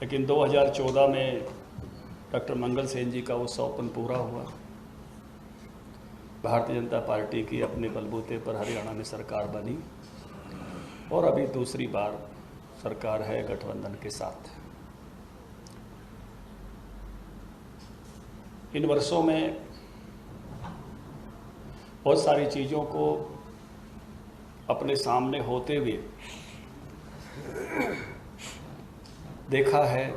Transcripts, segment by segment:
लेकिन 2014 में डॉक्टर मंगल सेन जी का वो स्वप्न पूरा हुआ। भारतीय जनता पार्टी की अपने बलबूते पर हरियाणा में सरकार बनी और अभी दूसरी बार सरकार है गठबंधन के साथ। इन वर्षों में बहुत सारी चीज़ों को अपने सामने होते हुए देखा है,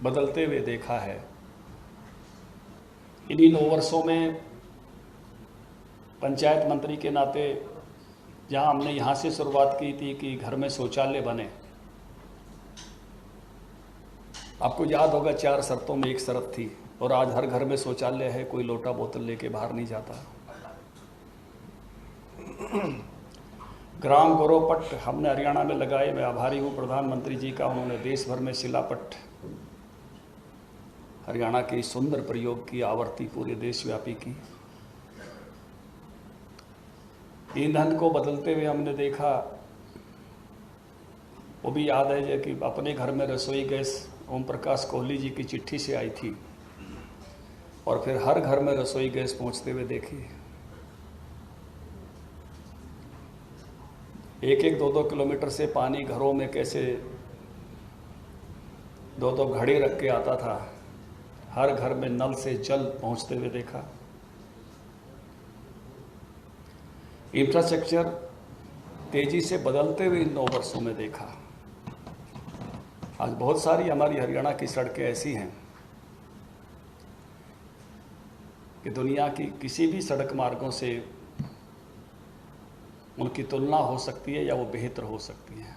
बदलते हुए देखा है। इन्हीं 9 वर्षों में पंचायत मंत्री के नाते जहां हमने यहाँ से शुरुआत की थी कि घर में शौचालय बने, आपको याद होगा 4 शर्तों में एक शर्त थी और आज हर घर में शौचालय है, कोई लोटा बोतल लेके बाहर नहीं जाता। ग्राम गौरव पट्ट हमने हरियाणा में लगाए। मैं आभारी हूँ प्रधानमंत्री जी का, उन्होंने देश भर में शिलापट्ट हरियाणा के सुंदर प्रयोग की आवृत्ति पूरे देशव्यापी की। ईंधन को बदलते हुए हमने देखा, वो भी याद है कि अपने घर में रसोई गैस ओम प्रकाश कोहली जी की चिट्ठी से आई थी और फिर हर घर में रसोई गैस पहुंचते हुए देखी। 1-1, 2-2 किलोमीटर से पानी घरों में कैसे 2-2 घड़े रख के आता था, हर घर में नल से जल पहुंचते हुए देखा। इंफ्रास्ट्रक्चर तेजी से बदलते हुए इन 9 वर्षों में देखा। आज बहुत सारी हमारी हरियाणा की सड़कें ऐसी हैं कि दुनिया की किसी भी सड़क मार्गों से उनकी तुलना हो सकती है या वो बेहतर हो सकती है।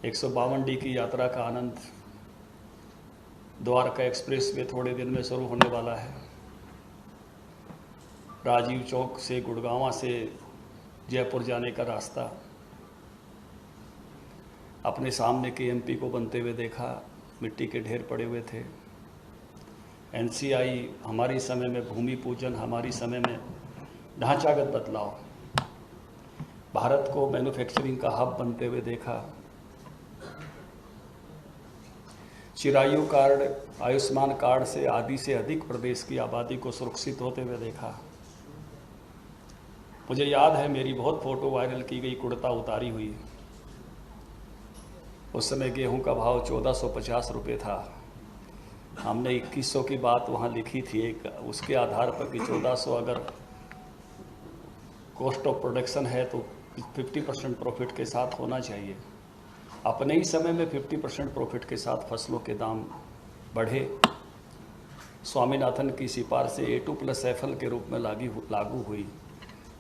152D की यात्रा का आनंद द्वारका एक्सप्रेस वे थोड़े दिन में शुरू होने वाला है। राजीव चौक से गुड़गांव से जयपुर जाने का रास्ता अपने सामने के एमपी को बनते हुए देखा, मिट्टी के ढेर पड़े हुए थे। NCI हमारी समय में भूमि पूजन, हमारी समय में ढांचागत बदलाव, भारत को मैन्युफैक्चरिंग का हब बनते हुए देखा। चिरायु कार्ड, आयुष्मान कार्ड से आधी से अधिक प्रदेश की आबादी को सुरक्षित होते हुए देखा। मुझे याद है मेरी बहुत फोटो वायरल की गई, कुर्ता उतारी हुई। उस समय गेहूं का भाव 1450 रुपये था। हमने 2100 की बात वहाँ लिखी थी एक, उसके आधार पर कि 1400 अगर कॉस्ट ऑफ प्रोडक्शन है तो 50% प्रॉफिट के साथ होना चाहिए। अपने ही समय में 50% प्रॉफिट के साथ फसलों के दाम बढ़े। स्वामीनाथन की सिफारिश से A2+FL के रूप में लागू हुई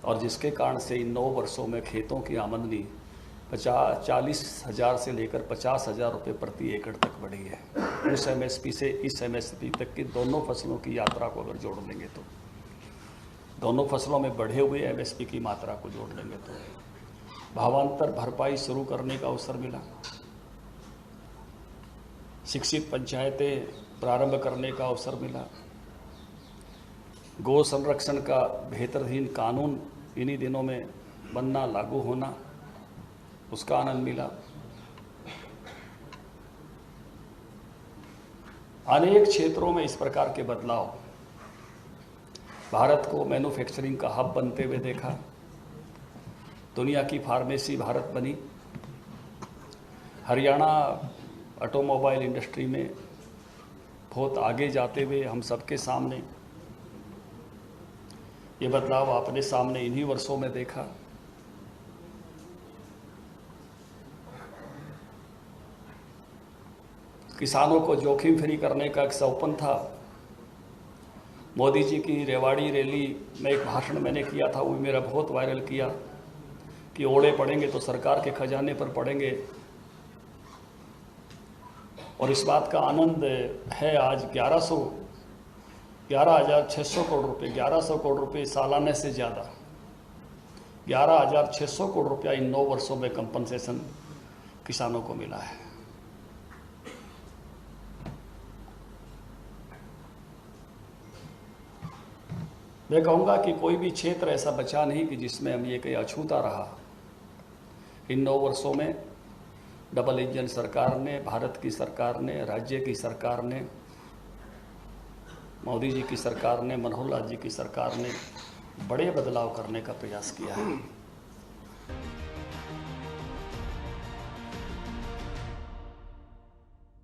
और जिसके कारण से इन 9 वर्षों में खेतों की आमदनी 40,000 से लेकर 50,000 रुपये प्रति एकड़ तक बढ़ी है। उस MSP से इस MSP तक की दोनों फसलों की यात्रा को अगर जोड़ लेंगे तो, दोनों फसलों में बढ़े हुए MSP की मात्रा को जोड़ लेंगे तो भावांतर भरपाई शुरू करने का अवसर मिला। शिक्षित पंचायतें प्रारंभ करने का अवसर मिला। गौ संरक्षण का बेहतरीन कानून इन्हीं दिनों में बनना, लागू होना, उसका आनंद मिला। अनेक क्षेत्रों में इस प्रकार के बदलाव, भारत को मैन्युफैक्चरिंग का हब बनते हुए देखा। दुनिया की फार्मेसी भारत बनी। हरियाणा ऑटोमोबाइल इंडस्ट्री में बहुत आगे जाते हुए हम सबके सामने ये बदलाव आपने सामने इन्हीं वर्षों में देखा। किसानों को जोखिम फ्री करने का एक सपना था। मोदी जी की रेवाड़ी रैली में एक भाषण मैंने किया था, वो भी मेरा बहुत वायरल किया कि ओड़े पड़ेंगे तो सरकार के खजाने पर पड़ेंगे। और इस बात का आनंद है आज 11,600 करोड़ रुपये, 1100 करोड़ रुपये सालाने से ज़्यादा, 11,600 करोड़ रुपया इन 9 वर्षों में कंपनसेशन किसानों को मिला है। मैं कहूँगा कि कोई भी क्षेत्र ऐसा बचा नहीं कि जिसमें हम ये कहीं अछूता रहा। इन 9 वर्षों में डबल इंजन सरकार ने, भारत की सरकार ने, राज्य की सरकार ने, मोदी जी की सरकार ने, मनोहर लाल जी की सरकार ने बड़े बदलाव करने का प्रयास किया है।